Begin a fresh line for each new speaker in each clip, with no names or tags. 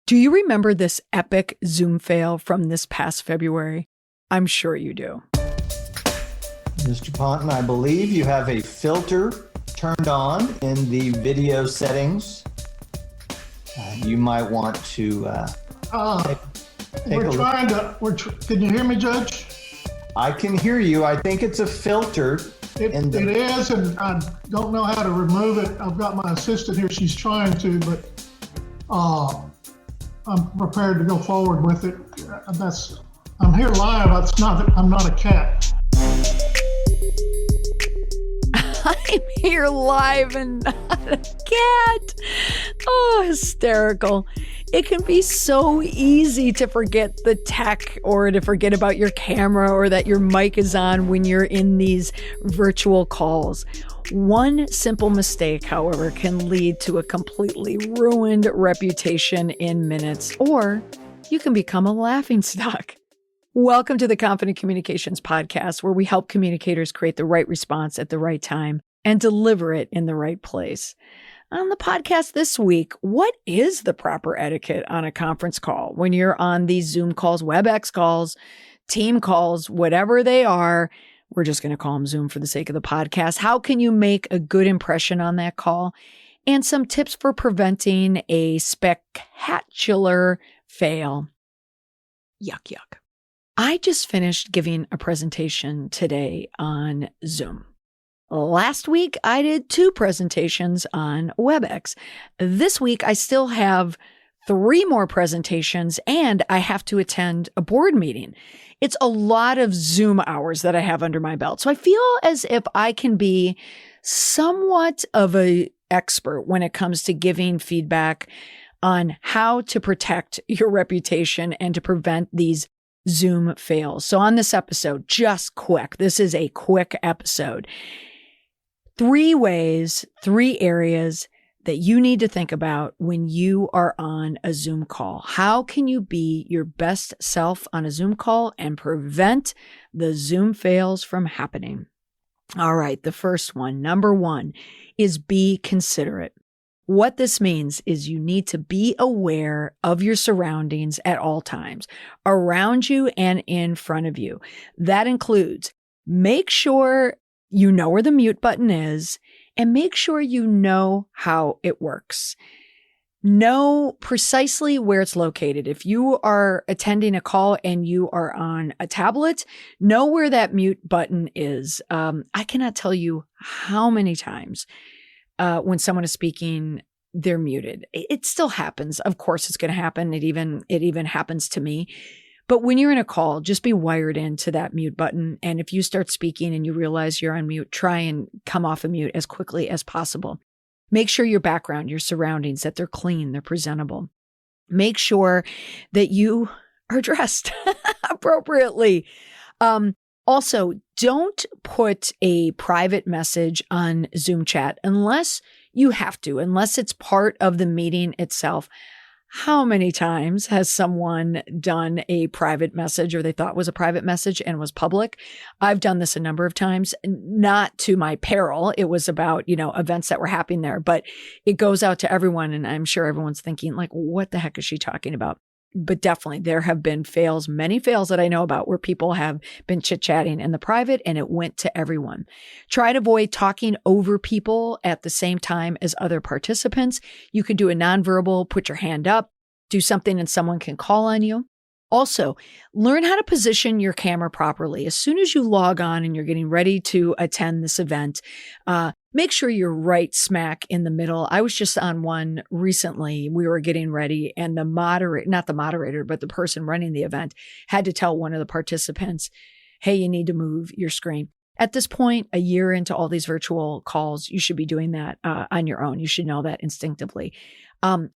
Do you remember this epic Zoom fail from this past February? I'm sure you do.
Mr. Ponton, I believe you have a filter turned on in the video settings. You might want to take a look.
Can you hear me, Judge?
I can hear you. I think it's a filter.
It is, and I don't know how to remove it. I've got my assistant here. She's trying to, but I'm prepared to go forward with it. I'm here live. I'm not a cat.
I'm here live and not a cat. Oh, hysterical. It can be so easy to forget the tech or to forget about your camera or that your mic is on when you're in these virtual calls. One simple mistake, however, can lead to a completely ruined reputation in minutes, or you can become a laughingstock. Welcome to the Confident Communications Podcast, where we help communicators create the right response at the right time and deliver it in the right place. On the podcast this week, what is the proper etiquette on a conference call when you're on these Zoom calls, WebEx calls, team calls, whatever they are? We're just going to call them Zoom for the sake of the podcast. How can you make a good impression on that call? And some tips for preventing a spectacular fail. Yuck, yuck. I just finished giving a presentation today on Zoom. Last week, I did 2 presentations on WebEx. This week, I still have 3 more presentations, and I have to attend a board meeting. It's a lot of Zoom hours that I have under my belt. So I feel as if I can be somewhat of an expert when it comes to giving feedback on how to protect your reputation and to prevent these Zoom fails. So on this episode, just quick, this is a quick episode. 3 ways, 3 areas that you need to think about when you are on a Zoom call. How can you be your best self on a Zoom call and prevent the Zoom fails from happening? All right, the first one, number 1, is be considerate. What this means is you need to be aware of your surroundings at all times, around you and in front of you. That includes make sure you know where the mute button is and make sure you know how it works. Know precisely where it's located. If you are attending a call and you are on a tablet, know where that mute button is. I cannot tell you how many times when someone is speaking, they're muted. It still happens. Of course, it's going to happen. It even happens to me. But when you're in a call, just be wired into that mute button. And if you start speaking and you realize you're on mute, try and come off of mute as quickly as possible. Make sure your background, your surroundings, that they're clean, they're presentable. Make sure that you are dressed appropriately. Also, don't put a private message on Zoom chat unless you have to, unless it's part of the meeting itself. How many times has someone done a private message or they thought was a private message and was public? I've done this a number of times, not to my peril. It was about, events that were happening there, but it goes out to everyone. And I'm sure everyone's thinking like, what the heck is she talking about? But definitely there have been fails, many fails that I know about where people have been chit-chatting in the private and it went to everyone. Try to avoid talking over people at the same time as other participants. You can do a nonverbal, put your hand up, do something and someone can call on you. Also, learn how to position your camera properly. As soon as you log on and you're getting ready to attend this event, make sure you're right smack in the middle. I was just on one recently. We were getting ready and not the moderator, but the person running the event had to tell one of the participants, hey, you need to move your screen. At this point, a year into all these virtual calls, you should be doing that on your own. You should know that instinctively.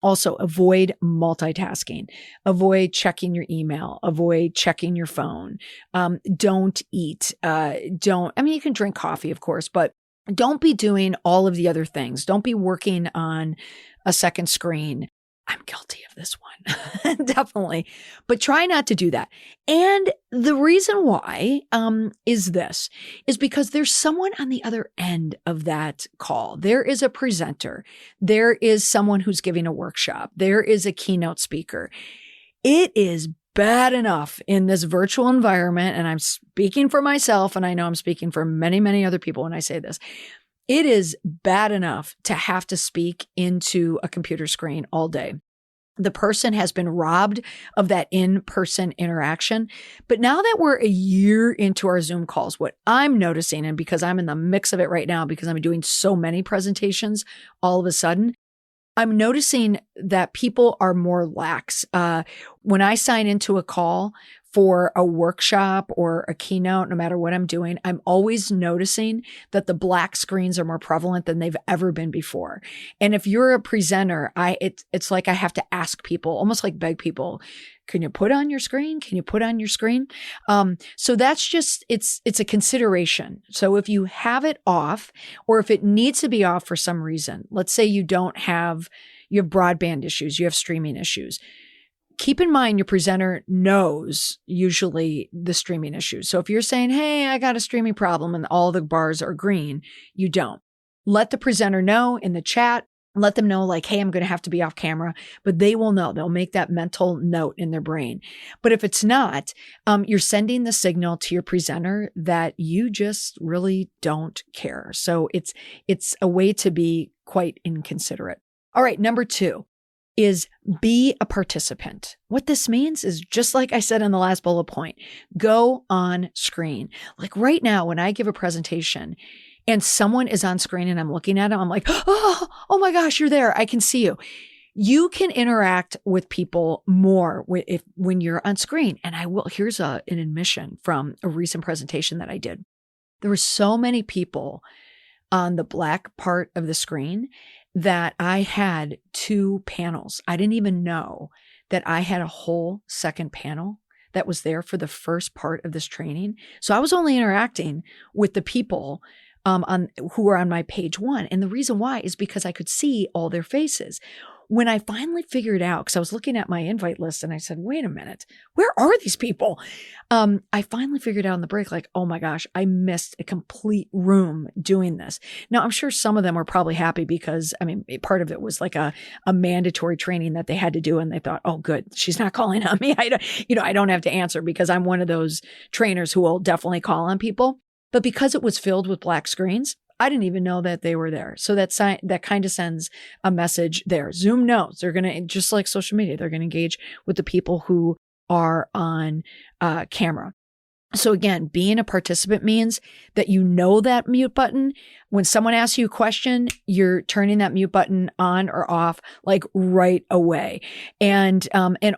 Also, avoid multitasking. Avoid checking your email. Avoid checking your phone. Don't eat. You can drink coffee, of course, but don't be doing all of the other things. Don't be working on a second screen. I'm guilty of this one. definitely. But try not to do that. And the reason why is because there's someone on the other end of that call. There is a presenter. There is someone who's giving a workshop. There is a keynote speaker. It is bad enough in this virtual environment, and I'm speaking for myself, and I know I'm speaking for many, many other people when I say this. It is bad enough to have to speak into a computer screen all day. The person has been robbed of that in-person interaction. But now that we're a year into our Zoom calls, what I'm noticing, and because I'm in the mix of it right now, because I'm doing so many presentations all of a sudden, I'm noticing that people are more lax. When I sign into a call for a workshop or a keynote, no matter what I'm doing, I'm always noticing that the black screens are more prevalent than they've ever been before. And if you're a presenter, it's like I have to ask people, almost like beg people, can you put on your screen? Can you put on your screen? So that's just, it's a consideration. So if you have it off, or if it needs to be off for some reason, let's say you have broadband issues, you have streaming issues. Keep in mind your presenter knows usually the streaming issues. So if you're saying, hey, I got a streaming problem and all the bars are green, you don't. Let the presenter know in the chat. Let them know like, hey, I'm going to have to be off camera, but they will know. They'll make that mental note in their brain. But if it's not, you're sending the signal to your presenter that you just really don't care. So it's a way to be quite inconsiderate. All right, number 2 is be a participant. What this means is just like I said in the last bullet point, go on screen. Like right now, when I give a presentation and someone is on screen and I'm looking at them, I'm like, oh my gosh, you're there. I can see you. You can interact with people more when you're on screen. And here's an admission from a recent presentation that I did. There were so many people on the black part of the screen that I had 2 panels. I didn't even know that I had a whole second panel that was there for the first part of this training. So I was only interacting with the people who were on my page 1. And the reason why is because I could see all their faces. When I finally figured out, because I was looking at my invite list and I said, wait a minute, where are these people? I finally figured out on the break, like, oh my gosh, I missed a complete room doing this. Now, I'm sure some of them were probably happy because, part of it was like a mandatory training that they had to do. And they thought, oh, good, she's not calling on me. I don't have to answer because I'm one of those trainers who will definitely call on people. But because it was filled with black screens, I didn't even know that they were there. So that kind of sends a message there. Zoom knows they're going to, just like social media, they're going to engage with the people who are on camera. So again, being a participant means that you know that mute button. When someone asks you a question, you're turning that mute button on or off like right away. And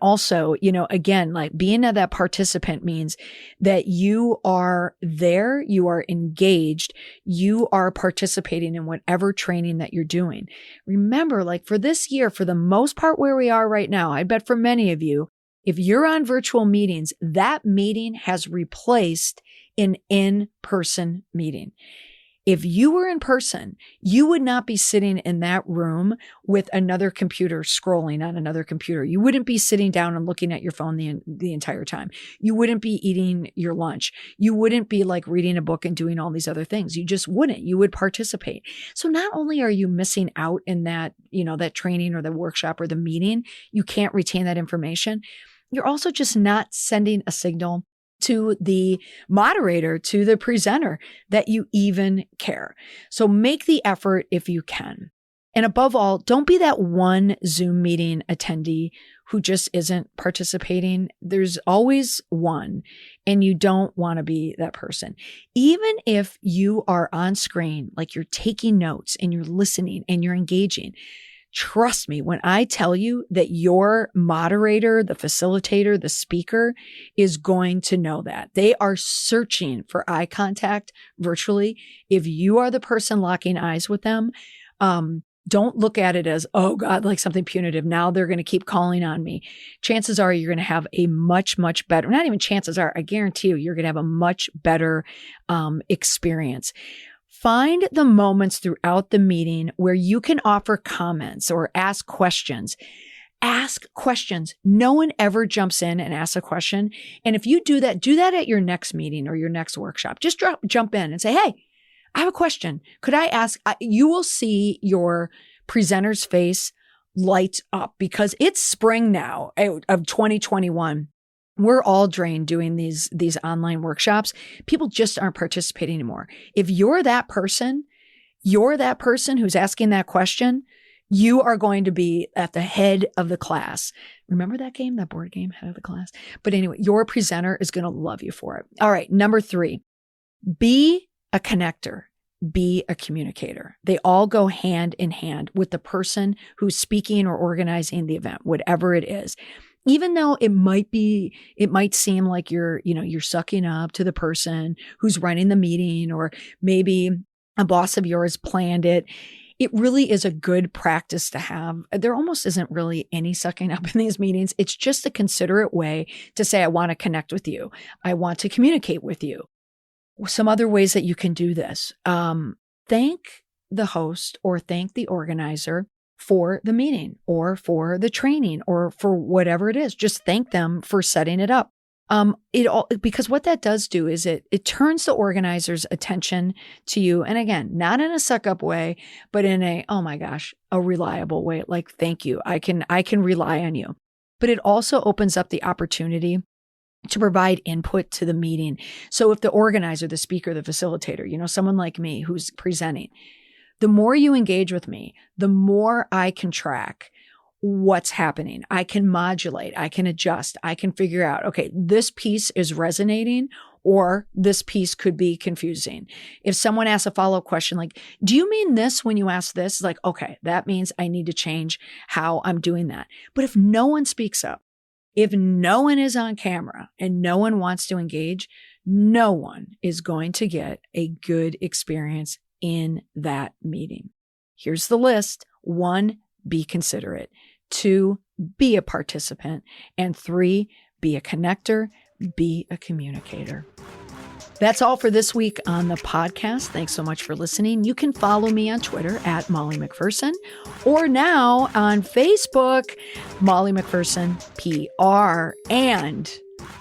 also, again, like being that participant means that you are there, you are engaged, you are participating in whatever training that you're doing. Remember, like for this year, for the most part where we are right now, I bet for many of you, if you're on virtual meetings, that meeting has replaced an in-person meeting. If you were in person, you would not be sitting in that room with another computer scrolling on another computer. You wouldn't be sitting down and looking at your phone the entire time. You wouldn't be eating your lunch. You wouldn't be like reading a book and doing all these other things. You just wouldn't. You would participate. So not only are you missing out in that, that training or the workshop or the meeting, you can't retain that information. You're also just not sending a signal to the moderator, to the presenter, that you even care. So make the effort if you can. And above all, don't be that one Zoom meeting attendee who just isn't participating. There's always one, and you don't want to be that person. Even if you are on screen, like you're taking notes and you're listening and you're engaging, trust me when I tell you that your moderator, the facilitator, the speaker is going to know that. They are searching for eye contact virtually. If you are the person locking eyes with them, don't look at it as, oh God, like something punitive. Now they're going to keep calling on me. Chances are you're going to have a much, much better, not even chances are, I guarantee you're going to have a much better experience. Find the moments throughout the meeting where you can offer comments or ask questions. Ask questions. No one ever jumps in and asks a question. And if you do that at your next meeting or your next workshop. Just jump in and say, hey, I have a question. Could I ask? You will see your presenter's face light up because it's spring now of 2021. We're all drained doing these online workshops. People just aren't participating anymore. If you're that person who's asking that question, you are going to be at the head of the class. Remember that game, that board game, head of the class? But anyway, your presenter is going to love you for it. All right, number 3, be a connector. Be a communicator. They all go hand in hand with the person who's speaking or organizing the event, whatever it is. Even though it might seem like you're sucking up to the person who's running the meeting, or maybe a boss of yours planned it. It really is a good practice to have. There almost isn't really any sucking up in these meetings. It's just a considerate way to say, I want to connect with you. I want to communicate with you. Some other ways that you can do this. Thank the host or thank the organizer for the meeting or for the training or for whatever it is. Just thank them for setting it up. Because what that does do is it turns the organizer's attention to you. And again, not in a suck up way, but in a, oh my gosh, a reliable way. Like, thank you. I can rely on you. But it also opens up the opportunity to provide input to the meeting. So if the organizer, the speaker, the facilitator, someone like me who's presenting, the more you engage with me, the more I can track what's happening. I can modulate, I can adjust, I can figure out, okay, this piece is resonating or this piece could be confusing. If someone asks a follow-up question like, do you mean this when you ask this? It's like, okay, that means I need to change how I'm doing that. But if no one speaks up, if no one is on camera and no one wants to engage, no one is going to get a good experience in that meeting. Here's the list. 1, be considerate. 2, be a participant. And 3, be a connector, be a communicator. That's all for this week on the podcast. Thanks so much for listening. You can follow me on Twitter at Molly McPherson, or now on Facebook, Molly McPherson PR, and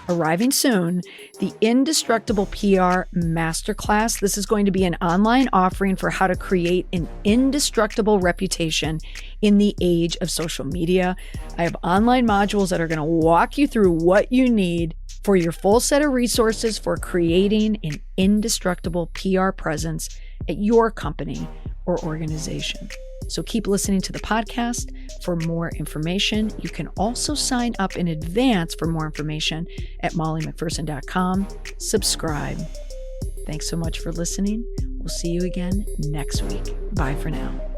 arriving soon, the Indestructible PR Masterclass. This is going to be an online offering for how to create an indestructible reputation in the age of social media. I have online modules that are going to walk you through what you need for your full set of resources for creating an indestructible PR presence at your company or organization. So keep listening to the podcast for more information. You can also sign up in advance for more information at mollymcpherson.com. Subscribe. Thanks so much for listening. We'll see you again next week. Bye for now.